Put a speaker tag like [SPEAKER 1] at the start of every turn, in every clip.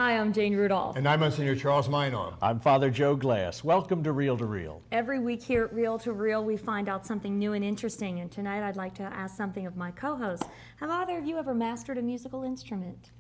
[SPEAKER 1] Hi, I'm Jane Rudolph.
[SPEAKER 2] And I'm Monsignor Charles Minor.
[SPEAKER 3] I'm Father Joe Glass. Welcome to Reel to Reel.
[SPEAKER 1] Every week here at Reel to Reel, we find out something new and interesting. And tonight I'd like to ask something of my co-hosts. Have either of you ever mastered a musical instrument?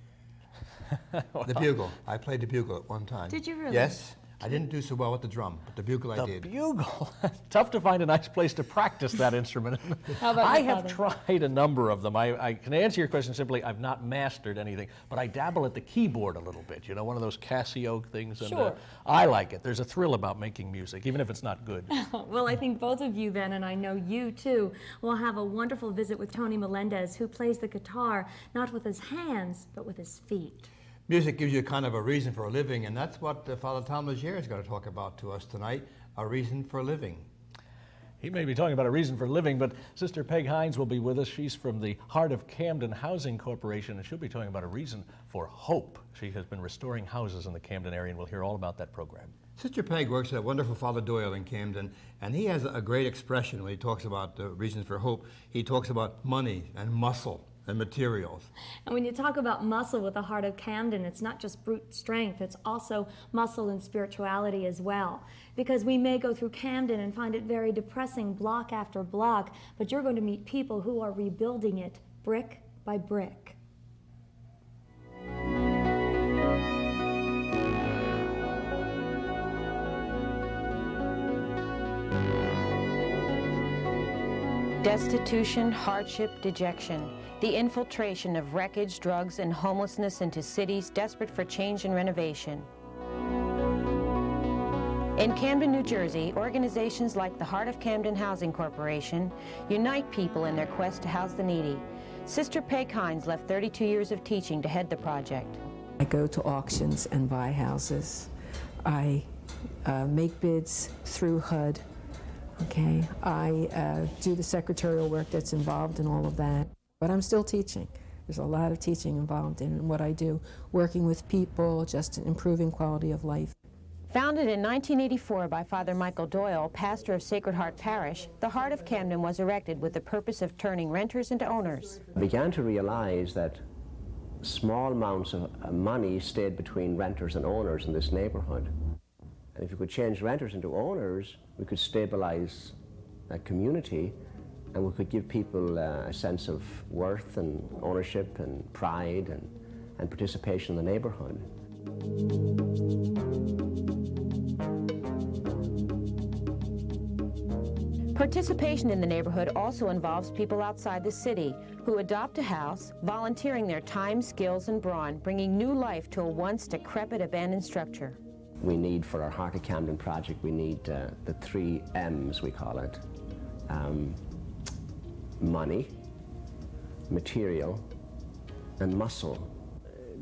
[SPEAKER 2] The bugle. I played the bugle at one time.
[SPEAKER 1] Did you really?
[SPEAKER 2] Yes. I didn't do so well with the drum, but the bugle I did.
[SPEAKER 3] The bugle. Tough to find a nice place to practice that instrument.
[SPEAKER 1] How about
[SPEAKER 3] I
[SPEAKER 1] you,
[SPEAKER 3] have
[SPEAKER 1] Father?
[SPEAKER 3] tried a number of them. I can answer your question simply, I've not mastered anything, but I dabble at the keyboard a little bit. You know, one of those Casio things. And,
[SPEAKER 1] Sure.
[SPEAKER 3] I like it. There's a thrill about making music, even if it's not good.
[SPEAKER 1] Well, I think both of you then, and I know you too, will have a wonderful visit with Tony Melendez, who plays the guitar, not with his hands, but with his feet.
[SPEAKER 2] Music gives you kind of a reason for a living, and that's what Father Tom Leger is going to talk about to us tonight, a reason for living.
[SPEAKER 3] He may be talking about a reason for living, but Sister Peg Hynes will be with us. She's from the Heart of Camden Housing Corporation, and she'll be talking about a reason for hope. She has been restoring houses in the Camden area, and we'll hear all about that program.
[SPEAKER 2] Sister Peg works at wonderful Father Doyle in Camden, and he has a great expression when he talks about the reasons for hope. He talks about money and muscle and materials.
[SPEAKER 1] And when you talk about muscle with the Heart of Camden, it's not just brute strength, it's also muscle and spirituality as well. Because we may go through Camden and find it very depressing block after block, but you're going to meet people who are rebuilding it brick by brick.
[SPEAKER 4] Destitution, hardship, dejection. The infiltration of wreckage, drugs, and homelessness into cities desperate for change and renovation. In Camden, New Jersey, organizations like the Heart of Camden Housing Corporation unite people in their quest to house the needy. Sister Peg Hynes left 32 years of teaching to head the project.
[SPEAKER 5] I go to auctions and buy houses. I make bids through HUD. Okay, I do the secretarial work that's involved in all of that, but I'm still teaching. There's a lot of teaching involved in what I do, working with people, just improving quality of life.
[SPEAKER 4] Founded in 1984 by Father Michael Doyle, pastor of Sacred Heart Parish, the Heart of Camden was erected with the purpose of turning renters into owners.
[SPEAKER 6] I began to realize that small amounts of money stayed between renters and owners in this neighborhood. And if we could change renters into owners, we could stabilize a community, and we could give people a sense of worth and ownership and pride and participation in the neighborhood.
[SPEAKER 4] Participation in the neighborhood also involves people outside the city who adopt a house, volunteering their time, skills, and brawn, bringing new life to a once decrepit abandoned structure.
[SPEAKER 6] We need, for our Heart of Camden project, we need the 3 M's, we call it. Money, material, and muscle.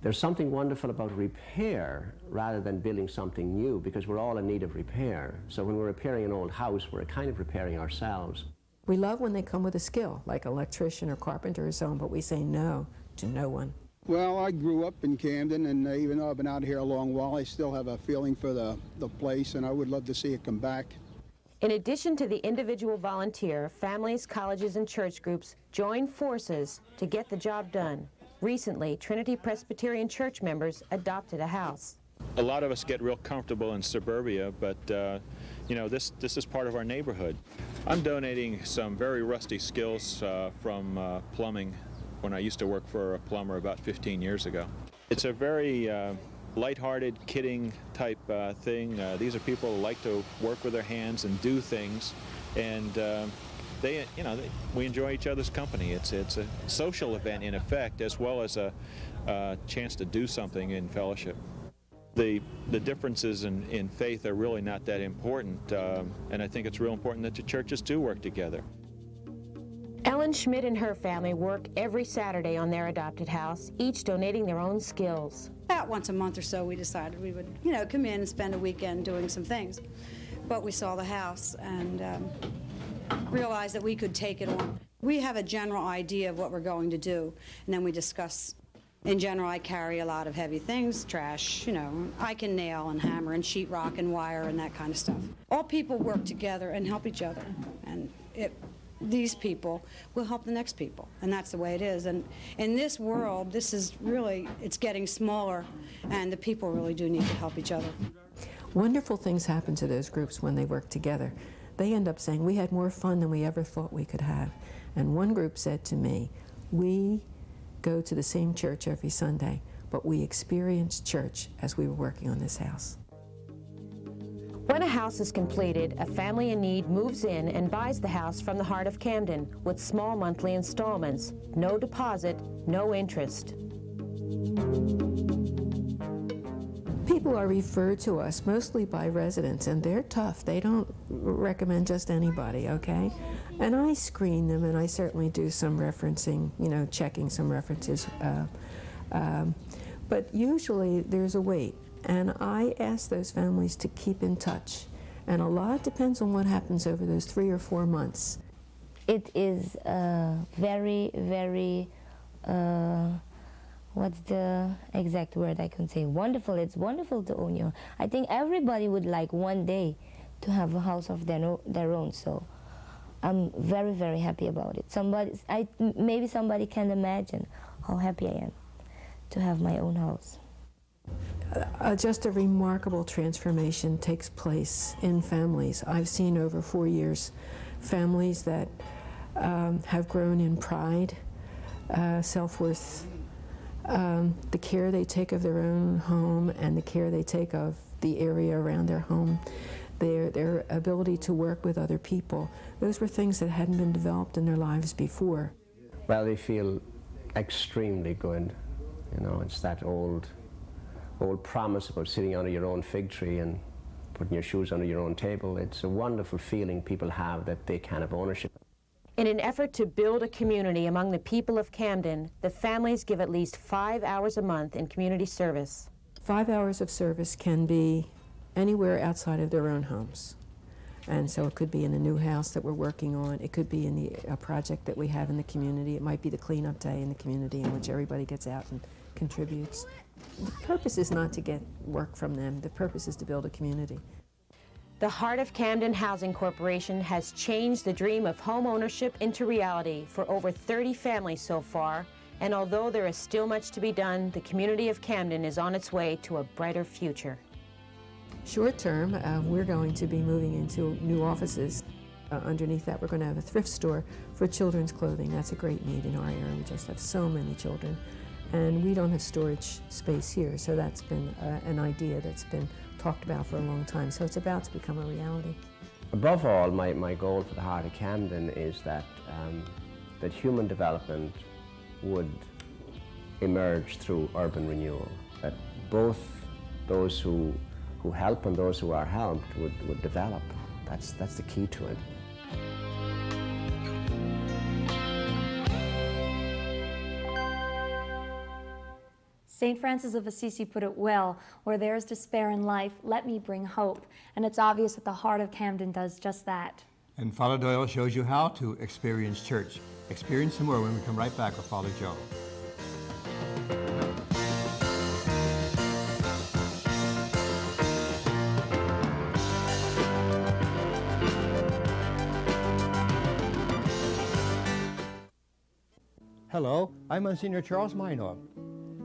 [SPEAKER 6] There's something wonderful about repair rather than building something new, because we're all in need of repair. So when we're repairing an old house, we're kind of repairing ourselves.
[SPEAKER 5] We love when they come with a skill, like electrician or carpenter or so on, but we say no to no one.
[SPEAKER 7] Well, I grew up in Camden, and even though I've been out here a long while, I still have a feeling for the place, and I would love to see it come back.
[SPEAKER 4] In addition to the individual volunteer, families, colleges, and church groups join forces to get the job done. Recently, Trinity Presbyterian Church members adopted a house.
[SPEAKER 8] A lot of us get real comfortable in suburbia, but you know, this is part of our neighborhood. I'm donating some very rusty skills from plumbing when I used to work for a plumber about 15 years ago. It's a very lighthearted, kidding type thing. These are people who like to work with their hands and do things, and we enjoy each other's company. It's a social event in effect, as well as a chance to do something in fellowship. The differences in faith are really not that important, and I think it's real important that the churches do work together.
[SPEAKER 4] Ellen Schmidt and her family work every Saturday on their adopted house, each donating their own skills.
[SPEAKER 9] About once a month or so, we decided we would, come in and spend a weekend doing some things. But we saw the house and realized that we could take it on. We have a general idea of what we're going to do, and then we discuss. In general, I carry a lot of heavy things, trash, I can nail and hammer and sheetrock and wire and that kind of stuff. All people work together and help each other, and these people will help the next people, and that's the way it is. And in this world, this is really, it's getting smaller, and the people really do need to help each other.
[SPEAKER 5] Wonderful things happen to those groups when they work together. They end up saying, we had more fun than we ever thought we could have. And one group said to me, we go to the same church every Sunday, but we experience church as we were working on this house.
[SPEAKER 4] When a house is completed, a family in need moves in and buys the house from the heart of Camden with small monthly installments, no deposit, no interest.
[SPEAKER 5] People are referred to us mostly by residents, and they're tough. They don't recommend just anybody, okay? And I screen them, and I certainly do some referencing, you know, checking some references. But usually there's a wait, and I ask those families to keep in touch. And a lot depends on what happens over those 3 or 4 months.
[SPEAKER 10] It is very, very, what's the exact word I can say? Wonderful. It's wonderful to own your. I think everybody would like one day to have a house of their own. So I'm very, very happy about it. Maybe somebody can imagine how happy I am to have my own house.
[SPEAKER 5] Just a remarkable transformation takes place in families. I've seen over 4 years families that have grown in pride, self-worth, the care they take of their own home and the care they take of the area around their home, their ability to work with other people. Those were things that hadn't been developed in their lives before.
[SPEAKER 6] Well, they feel extremely good. You know, it's that old promise about sitting under your own fig tree and putting your shoes under your own table. It's a wonderful feeling people have that they can have ownership.
[SPEAKER 4] In an effort to build a community among the people of Camden, the families give at least 5 hours a month in community service.
[SPEAKER 5] 5 hours of service can be anywhere outside of their own homes. And so it could be in a new house that we're working on. It could be in a project that we have in the community. It might be the cleanup day in the community in which everybody gets out and contributes. The purpose is not to get work from them. The purpose is to build a community.
[SPEAKER 4] The Heart of Camden Housing Corporation has changed the dream of home ownership into reality for over 30 families so far, and although there is still much to be done, the community of Camden is on its way to a brighter future.
[SPEAKER 5] Short term, we're going to be moving into new offices. Underneath that, we're going to have a thrift store for children's clothing. That's a great need in our area. We just have so many children, and we don't have storage space here, so that's been an idea that's been talked about for a long time, so it's about to become a reality.
[SPEAKER 6] Above all, my goal for the Heart of Camden is that, that human development would emerge through urban renewal, that both those who help and those who are helped would develop. That's the key to it.
[SPEAKER 1] St. Francis of Assisi put it well, where there's despair in life, let me bring hope. And it's obvious that the Heart of Camden does just that.
[SPEAKER 2] And Father Doyle shows you how to experience church. Experience some more when we come right back with Father Joe. Hello, I'm Monsignor Charles Minor.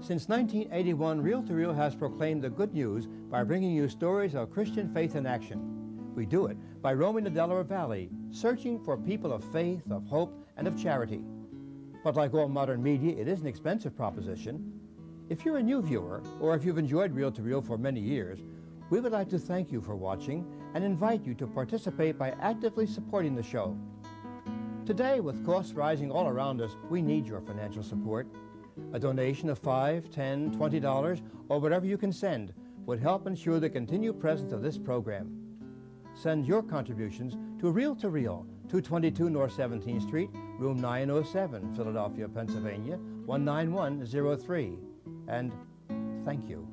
[SPEAKER 2] Since 1981, Reel to Reel has proclaimed the good news by bringing you stories of Christian faith in action. We do it by roaming the Delaware Valley, searching for people of faith, of hope, and of charity. But like all modern media, it is an expensive proposition. If you're a new viewer, or if you've enjoyed Reel to Reel for many years, we would like to thank you for watching and invite you to participate by actively supporting the show. Today, with costs rising all around us, we need your financial support. A donation of $5, $10, $20, or whatever you can send would help ensure the continued presence of this program. Send your contributions to Reel, 222 North 17th Street, room 907, Philadelphia, Pennsylvania, 19103. And thank you.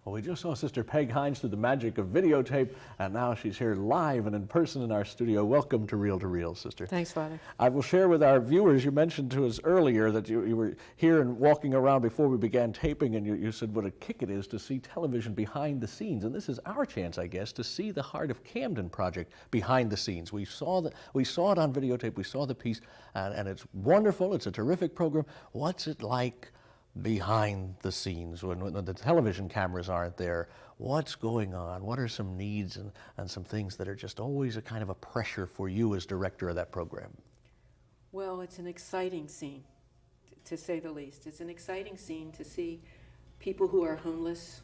[SPEAKER 3] Well, we just saw Sister Peg Hynes through the magic of videotape, and now she's here live and in person in our studio. Welcome to Reel, Sister.
[SPEAKER 5] Thanks, Father.
[SPEAKER 3] I will share with our viewers, you mentioned to us earlier that you were here and walking around before we began taping, and you said what a kick it is to see television behind the scenes. And this is our chance, I guess, to see the Heart of Camden project behind the scenes. We saw it on videotape, we saw the piece, and it's wonderful. It's a terrific program. What's it like behind the scenes when the television cameras aren't there? What's going on? What are some needs and some things that are just always a kind of a pressure for you as director of that program?
[SPEAKER 5] Well, it's an exciting scene, to say the least. It's an exciting scene to see people who are homeless,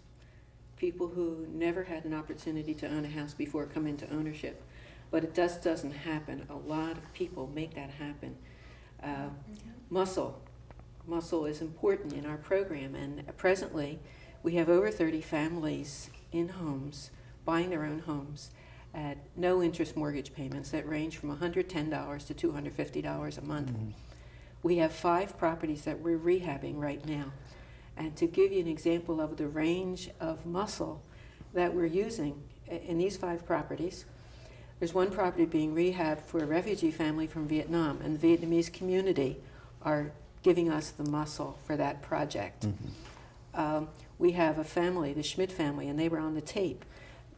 [SPEAKER 5] people who never had an opportunity to own a house before come into ownership. But it just doesn't happen. A lot of people make that happen. Muscle is important in our program, and presently we have over 30 families in homes, buying their own homes at no interest mortgage payments that range from $110 to $250 a month. Mm-hmm. We have 5 properties that we're rehabbing right now. And to give you an example of the range of muscle that we're using in these 5 properties, there's one property being rehabbed for a refugee family from Vietnam, and the Vietnamese community are giving us the muscle for that project. Mm-hmm. We have a family, the Schmidt family, and they were on the tape.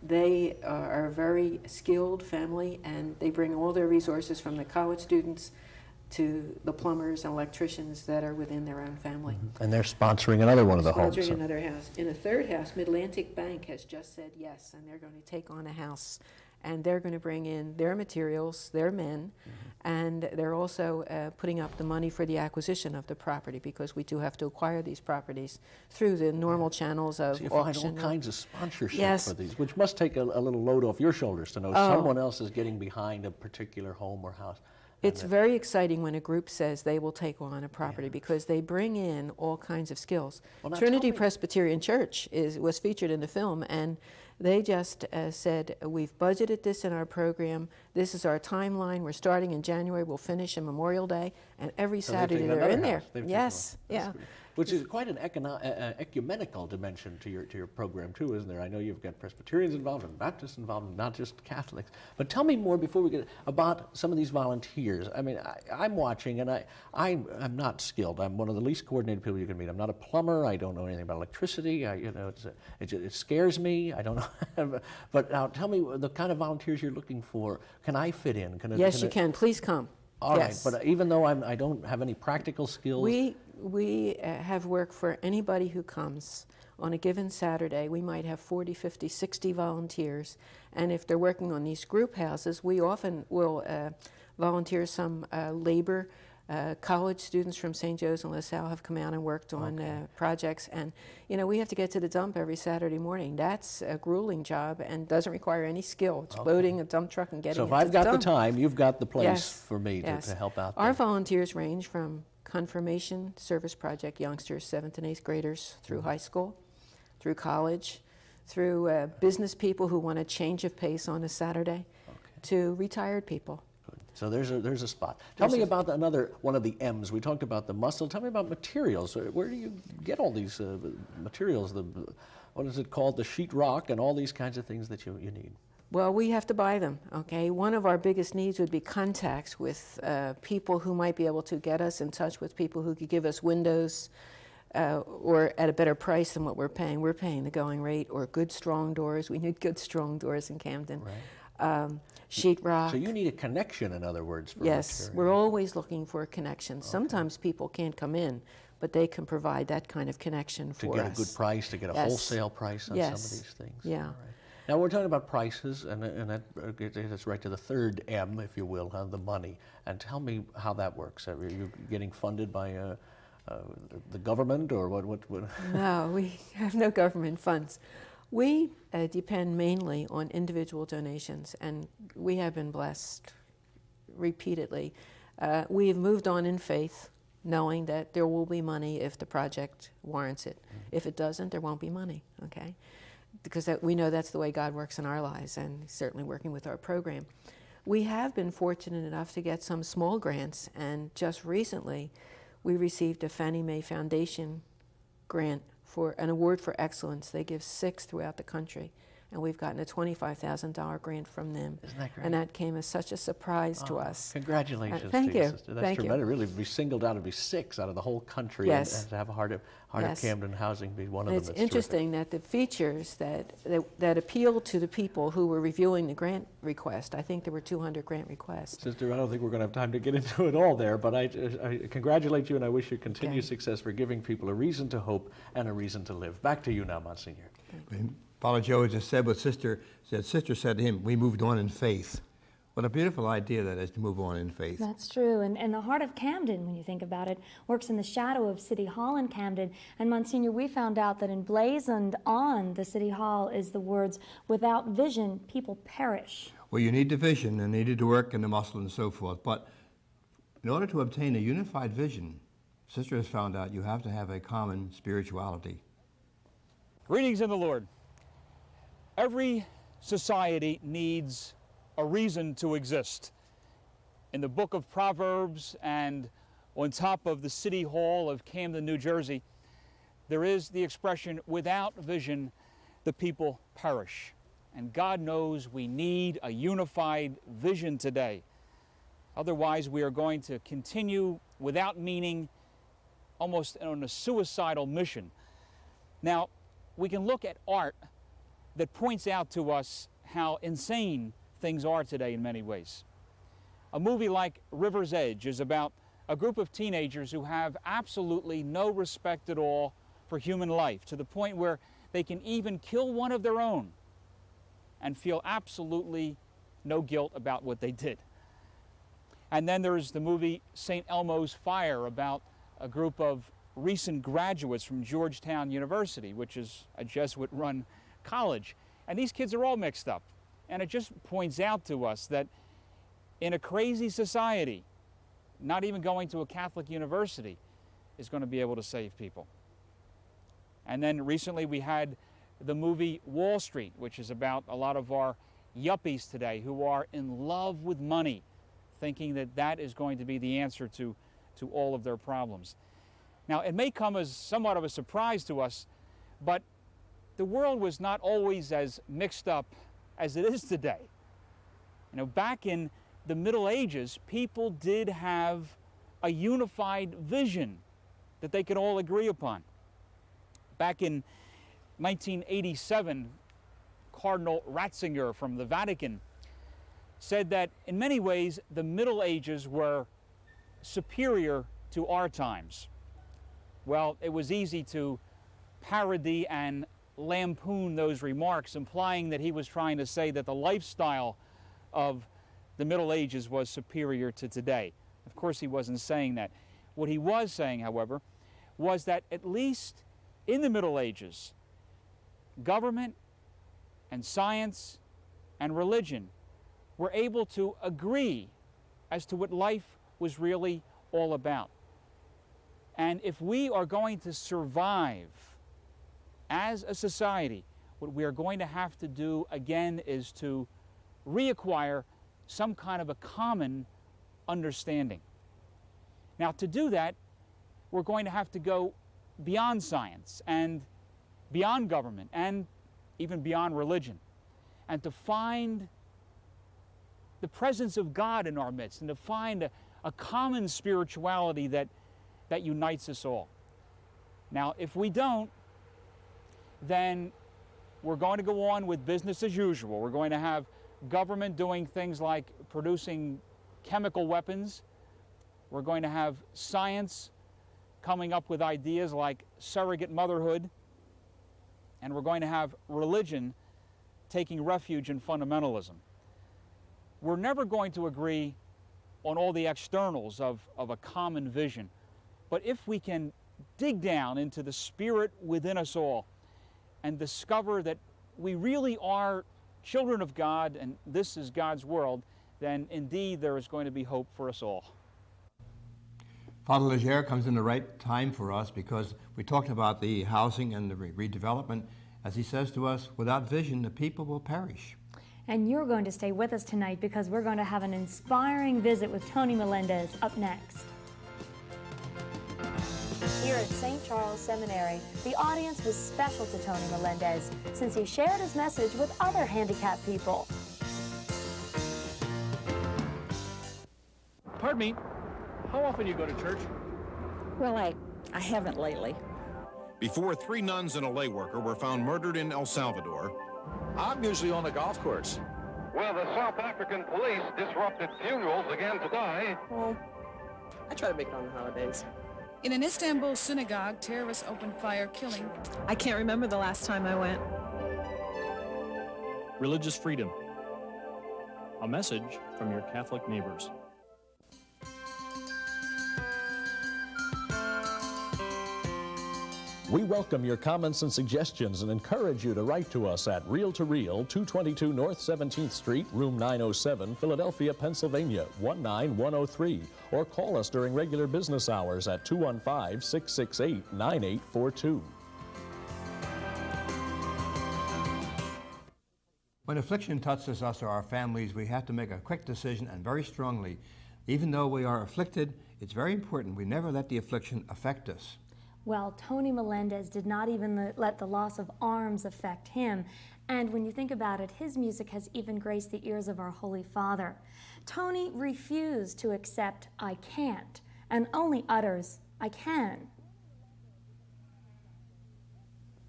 [SPEAKER 5] They are a very skilled family, and they bring all their resources from the college students to the plumbers and electricians that are within their own family.
[SPEAKER 3] Mm-hmm. And they're sponsoring another one of the homes.
[SPEAKER 5] Sponsoring another house. In a third house, Mid-Atlantic Bank has just said yes, and they're going to take on a house. And they're going to bring in their materials, their men, and they're also putting up the money for the acquisition of the property, because we do have to acquire these properties through the normal channels of
[SPEAKER 3] so you
[SPEAKER 5] auction.
[SPEAKER 3] find all kinds of sponsorship
[SPEAKER 5] Yes.
[SPEAKER 3] for these, which must take a little load off your shoulders to know someone else is getting behind a particular home or house.
[SPEAKER 5] It's very exciting when a group says they will take on a property, because they bring in all kinds of skills.
[SPEAKER 3] Well,
[SPEAKER 5] Trinity Presbyterian Church was featured in the film, and they just said, we've budgeted this in our program. This is our timeline. We're starting in January. We'll finish in Memorial Day. And every Saturday they're in there. Yes, yeah.
[SPEAKER 3] Which is quite an ecumenical dimension to your program too, isn't there? I know you've got Presbyterians involved and Baptists involved, not just Catholics. But tell me more before we get about some of these volunteers. I mean, I'm watching, and I'm not skilled. I'm one of the least coordinated people you can meet. I'm not a plumber. I don't know anything about electricity. It scares me. I don't know. But now tell me the kind of volunteers you're looking for. Can I fit in?
[SPEAKER 5] Yes, you can. Please come.
[SPEAKER 3] All
[SPEAKER 5] yes.
[SPEAKER 3] right, but even though I don't have any practical skills.
[SPEAKER 5] We have work for anybody who comes. On a given Saturday, we might have 40, 50, 60 volunteers. And if they're working on these group houses, we often will volunteer some labor. College students from St. Joe's and LaSalle have come out and worked on projects. And, we have to get to the dump every Saturday morning. That's a grueling job and doesn't require any skill. It's loading a dump truck and getting it to the dump.
[SPEAKER 3] So if I've got the time, you've got the place for me to help out there.
[SPEAKER 5] Our volunteers range from Confirmation Service Project youngsters, 7th and 8th graders, through high school, through college, through business people who want a change of pace on a Saturday, to retired people.
[SPEAKER 3] So there's a spot. Tell me about another one of the M's. We talked about the muscle. Tell me about materials. Where do you get all these materials? What is it called? The sheetrock and all these kinds of things that you need.
[SPEAKER 5] Well, we have to buy them, okay? One of our biggest needs would be contacts with people who might be able to get us in touch with people who could give us windows or at a better price than what we're paying. We're paying the going rate, or good, strong doors. We need good, strong doors in Camden. Right. Sheetrock.
[SPEAKER 3] So you need a connection, in other words, for
[SPEAKER 5] Yes,
[SPEAKER 3] material.
[SPEAKER 5] we're always looking for a connection. Sometimes people can't come in, but they can provide that kind of connection for us.
[SPEAKER 3] To get a good price, to get a wholesale price on some of these things.
[SPEAKER 5] Yeah.
[SPEAKER 3] Right. Now we're talking about prices, and that gets us right to the third M, if you will, the money. And tell me how that works. Are you getting funded by the government, or what?
[SPEAKER 5] No, we have no government funds. We depend mainly on individual donations, and we have been blessed repeatedly. We have moved on in faith, knowing that there will be money if the project warrants it. If it doesn't, there won't be money, okay? Because we know that's the way God works in our lives, and certainly working with our program. We have been fortunate enough to get some small grants, and just recently we received a Fannie Mae Foundation grant for an award for excellence. They give 6 throughout the country, and we've gotten a $25,000 grant from them.
[SPEAKER 3] Isn't that great?
[SPEAKER 5] And that came as such a surprise to us.
[SPEAKER 3] Congratulations
[SPEAKER 5] thank
[SPEAKER 3] to you,
[SPEAKER 5] you.
[SPEAKER 3] sister. That's
[SPEAKER 5] Thank you.
[SPEAKER 3] tremendous. Really, to be singled out to be 6 out of the whole country,
[SPEAKER 5] Yes.
[SPEAKER 3] and to have a Heart of
[SPEAKER 5] Yes.
[SPEAKER 3] Camden Housing be one of
[SPEAKER 5] And
[SPEAKER 3] them.
[SPEAKER 5] it's interesting that the features that appeal to the people who were reviewing the grant request, I think there were 200 grant requests.
[SPEAKER 3] Sister, I don't think we're going to have time to get into it all there, but I congratulate you and I wish you continued success for giving people a reason to hope and a reason to live. Back to you now, Monsignor.
[SPEAKER 2] Father Joe just said what Sister said. Sister said to him, we moved on in faith. What a beautiful idea that is, to move on in faith.
[SPEAKER 1] That's true. And the Heart of Camden, when you think about it, works in the shadow of City Hall in Camden. And Monsignor, we found out that emblazoned on the City Hall is the words, without vision, people perish.
[SPEAKER 2] Well, you need the vision and needed to work in the muscle and so forth. But in order to obtain a unified vision, Sister has found out you have to have a common spirituality.
[SPEAKER 11] Greetings in the Lord. Every society needs a reason to exist. In the book of Proverbs and on top of the City Hall of Camden, New Jersey, there is the expression, without vision, the people perish. And God knows we need a unified vision today. Otherwise, we are going to continue without meaning, almost on a suicidal mission. Now, we can look at art that points out to us how insane things are today in many ways. A movie like River's Edge is about a group of teenagers who have absolutely no respect at all for human life, to the point where they can even kill one of their own and feel absolutely no guilt about what they did. And then there's the movie St. Elmo's Fire, about a group of recent graduates from Georgetown University, which is a Jesuit-run college. And these kids are all mixed up. And it just points out to us that in a crazy society, not even going to a Catholic university is going to be able to save people. And then recently we had the movie Wall Street, which is about a lot of our yuppies today who are in love with money, thinking that that is going to be the answer to all of their problems. Now, it may come as somewhat of a surprise to us, but the world was not always as mixed up as it is today. You know, back in the Middle Ages, people did have a unified vision that they could all agree upon. Back in 1987, Cardinal Ratzinger from the Vatican said that in many ways the Middle Ages were superior to our times. Well, it was easy to parody and lampoon those remarks, implying that he was trying to say that the lifestyle of the Middle Ages was superior to today. Of course, he wasn't saying that. What he was saying, however, was that at least in the Middle Ages, government and science and religion were able to agree as to what life was really all about. And if we are going to survive as a society, what we are going to have to do again is to reacquire some kind of a common understanding. Now, to do that, we're going to have to go beyond science and beyond government and even beyond religion, and to find the presence of God in our midst, and to find a common spirituality that unites us all. Now, if we don't, then we're going to go on with business as usual. We're going to have government doing things like producing chemical weapons. We're going to have science coming up with ideas like surrogate motherhood. And we're going to have religion taking refuge in fundamentalism. We're never going to agree on all the externals of a common vision. But if we can dig down into the spirit within us all and discover that we really are children of God and this is God's world, then indeed there is going to be hope for us all.
[SPEAKER 2] Father Legere comes in the right time for us, because we talked about the housing and the redevelopment. As he says to us, without vision, the people will perish.
[SPEAKER 1] And you're going to stay with us tonight, because we're going to have an inspiring visit with Tony Melendez up next.
[SPEAKER 4] Here
[SPEAKER 1] at St. Charles Seminary, the audience was special to Tony Melendez since he shared his message with other handicapped people.
[SPEAKER 3] Pardon me, how often you go to church?
[SPEAKER 12] Well, I haven't lately.
[SPEAKER 13] Before 3 nuns and a lay worker were found murdered in El Salvador.
[SPEAKER 3] I'm usually on the golf course.
[SPEAKER 14] Well, the South African police disrupted funerals again today.
[SPEAKER 12] Well, I try to make it on the holidays.
[SPEAKER 15] In an Istanbul synagogue, terrorists opened fire, killing.
[SPEAKER 12] I can't remember the last time I went.
[SPEAKER 16] Religious freedom. A message from your Catholic neighbors.
[SPEAKER 3] We welcome your comments and suggestions and encourage you to write to us at Reel to Reel, 222 North 17th Street, room 907, Philadelphia, Pennsylvania, 19103, or call us during regular business hours at 215-668-9842.
[SPEAKER 2] When affliction touches us or our families, we have to make a quick decision and very strongly. Even though we are afflicted, it's very important we never let the affliction affect us.
[SPEAKER 1] Well, Tony Melendez did not even let the loss of arms affect him. And when you think about it, his music has even graced the ears of our Holy Father. Tony refused to accept "I can't" and only utters "I can."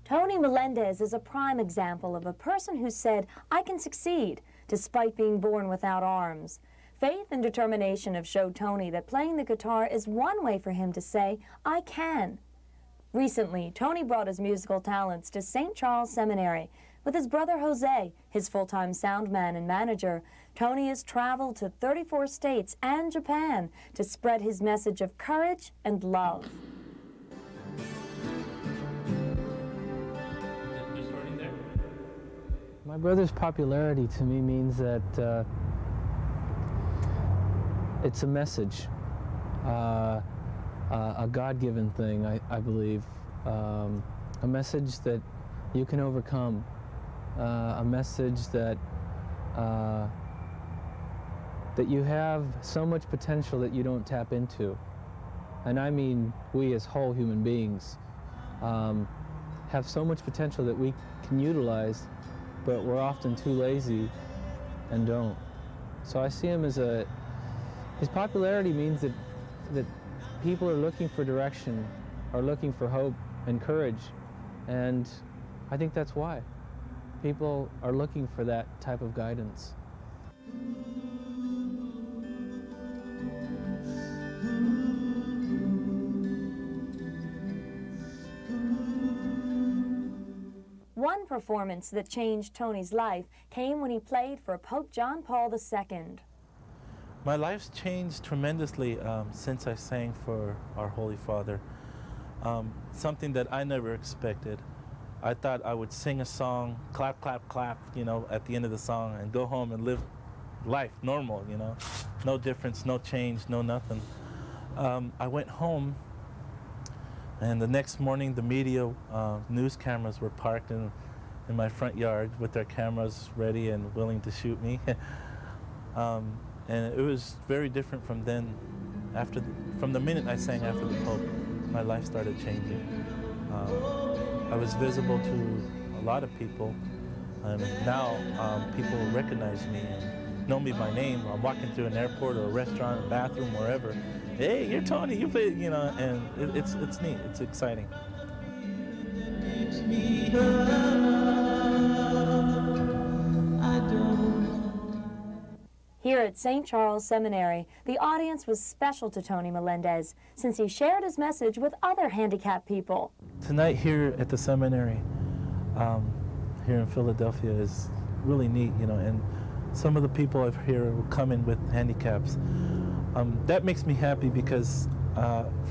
[SPEAKER 1] Tony Melendez is a prime example of a person who said, "I can succeed," despite being born without arms. Faith and determination have showed Tony that playing the guitar is one way for him to say, "I can." Recently, Tony brought his musical talents to St. Charles Seminary. With his brother Jose, his full-time sound man and manager, Tony has traveled to 34 states and Japan to spread his message of courage and love.
[SPEAKER 17] My brother's popularity to me means that it's a message. A God-given thing, I believe. A message that you can overcome. A message that that you have so much potential that you don't tap into. And I mean we as whole human beings have so much potential that we can utilize, but we're often too lazy and don't. So I see him as his popularity means that people are looking for direction, are looking for hope and courage, and I think that's why. People are looking for that type of guidance.
[SPEAKER 1] One performance that changed Tony's life came when he played for Pope John Paul II.
[SPEAKER 18] My life's changed tremendously since I sang for our Holy Father. Something that I never expected. I thought I would sing a song, clap, clap, clap, you know, at the end of the song and go home and live life normal, you know. No difference, no change, no nothing. I went home and the next morning the media news cameras were parked in my front yard with their cameras ready and willing to shoot me. And it was very different from then. From the minute I sang after the Pope, my life started changing. I was visible to a lot of people, and now people recognize me and know me by name. I'm walking through an airport or a restaurant, a bathroom, wherever. Hey, you're Tony, you play, you know, and it's neat, it's exciting.
[SPEAKER 1] Here at St. Charles Seminary, the audience was special to Tony Melendez since he shared his message with other handicapped people.
[SPEAKER 18] Tonight here at the seminary, here in Philadelphia, is really neat, you know, and some of the people I've here will come in with handicaps. That makes me happy because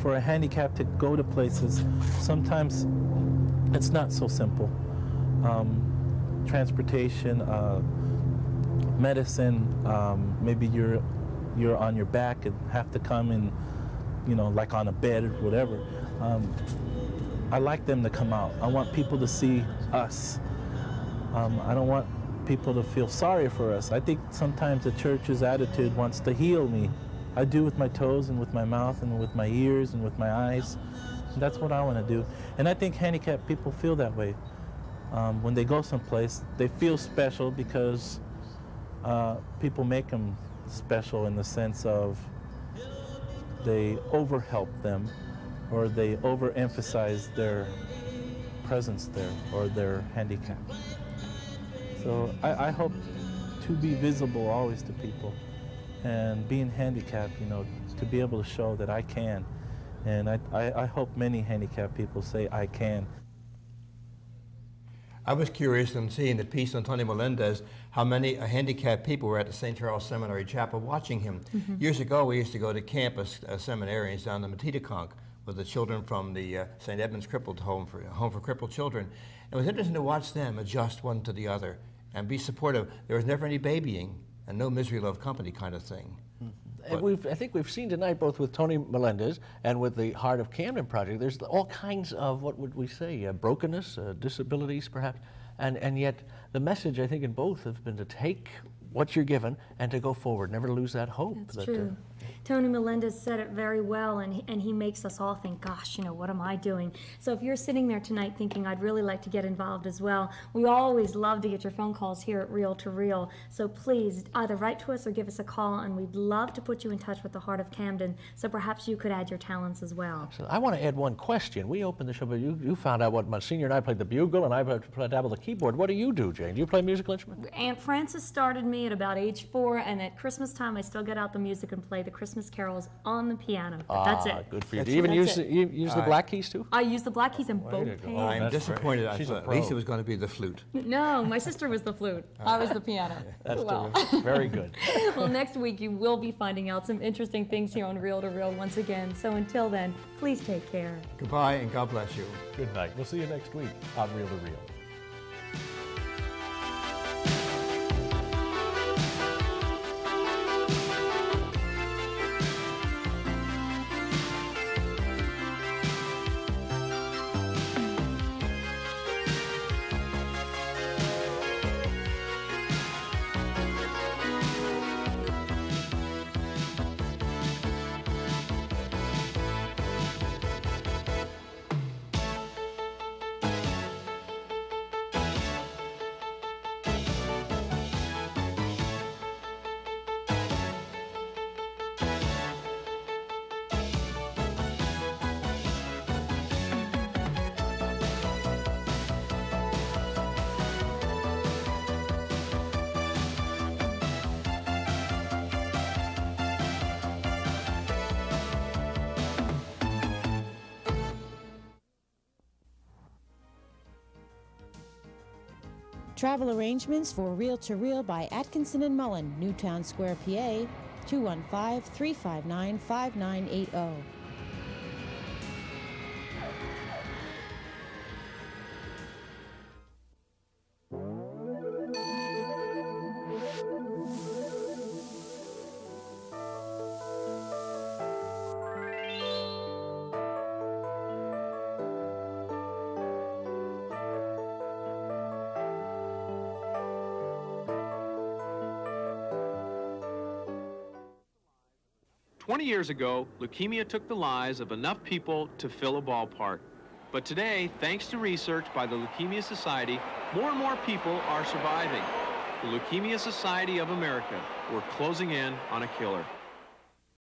[SPEAKER 18] for a handicap to go to places, sometimes it's not so simple. Transportation, medicine, maybe you're on your back and have to come in, you know, like on a bed or whatever. I like them to come out. I want people to see us. I don't want people to feel sorry for us. I think sometimes the church's attitude wants to heal me. I do with my toes and with my mouth and with my ears and with my eyes, That's what I want to do. And I think handicapped people feel that way. When they go someplace, they feel special because people make them special in the sense of they overhelp them, or they overemphasize their presence there or their handicap. So I hope to be visible always to people, and being handicapped, you know, to be able to show that I can. And I hope many handicapped people say I can.
[SPEAKER 2] I was curious in seeing the piece on Tony Melendez, how many handicapped people were at the St. Charles Seminary Chapel watching him. Years ago, we used to go to campus seminarians down in Matitaconk with the children from the St. Edmund's Crippled Home for Crippled Children. It was interesting to watch them adjust one to the other and be supportive. There was never any babying and no misery love company kind of thing.
[SPEAKER 3] And I think we've seen tonight, both with Tony Melendez and with the Heart of Camden project, there's all kinds of, what would we say, brokenness, disabilities perhaps, and yet the message, I think, in both has been to take what you're given and to go forward, never to lose that hope.
[SPEAKER 1] That's true. Tony Melendez said it very well, and he makes us all think, gosh, you know, what am I doing? So if you're sitting there tonight thinking, I'd really like to get involved as well, we always love to get your phone calls here at Reel to Reel. So please, either write to us or give us a call, and we'd love to put you in touch with the Heart of Camden, so perhaps you could add your talents as well.
[SPEAKER 3] So I want to add one question. We opened the show, but you found out what Monsignor and I played the bugle, and I dabbled the keyboard. What do you do, Jane? Do you play a musical instrument?
[SPEAKER 1] Aunt Frances started me at about age 4, and at Christmas time I still get out the music and play the Christmas carols on the piano. But that's it.
[SPEAKER 3] Good for you. Do you even use the black keys too?
[SPEAKER 1] I use the black keys in both hands.
[SPEAKER 2] I'm disappointed. I thought Lisa was going to be the flute.
[SPEAKER 1] No, my sister was the flute. I was the piano.
[SPEAKER 3] That's terrific. Very good.
[SPEAKER 1] Well, next week you will be finding out some interesting things here on Reel to Reel once again. So until then, please take care.
[SPEAKER 2] Goodbye and God bless you.
[SPEAKER 3] Good night. We'll see you next week on Reel to Reel.
[SPEAKER 4] Travel arrangements for Reel to Reel by Atkinson and Mullen, Newtown Square, PA, 215-359-5980.
[SPEAKER 19] Years ago, leukemia took the lives of enough people to fill a ballpark. But today, thanks to research by the Leukemia Society, more and more people are surviving. The Leukemia Society of America, we're closing in on a killer.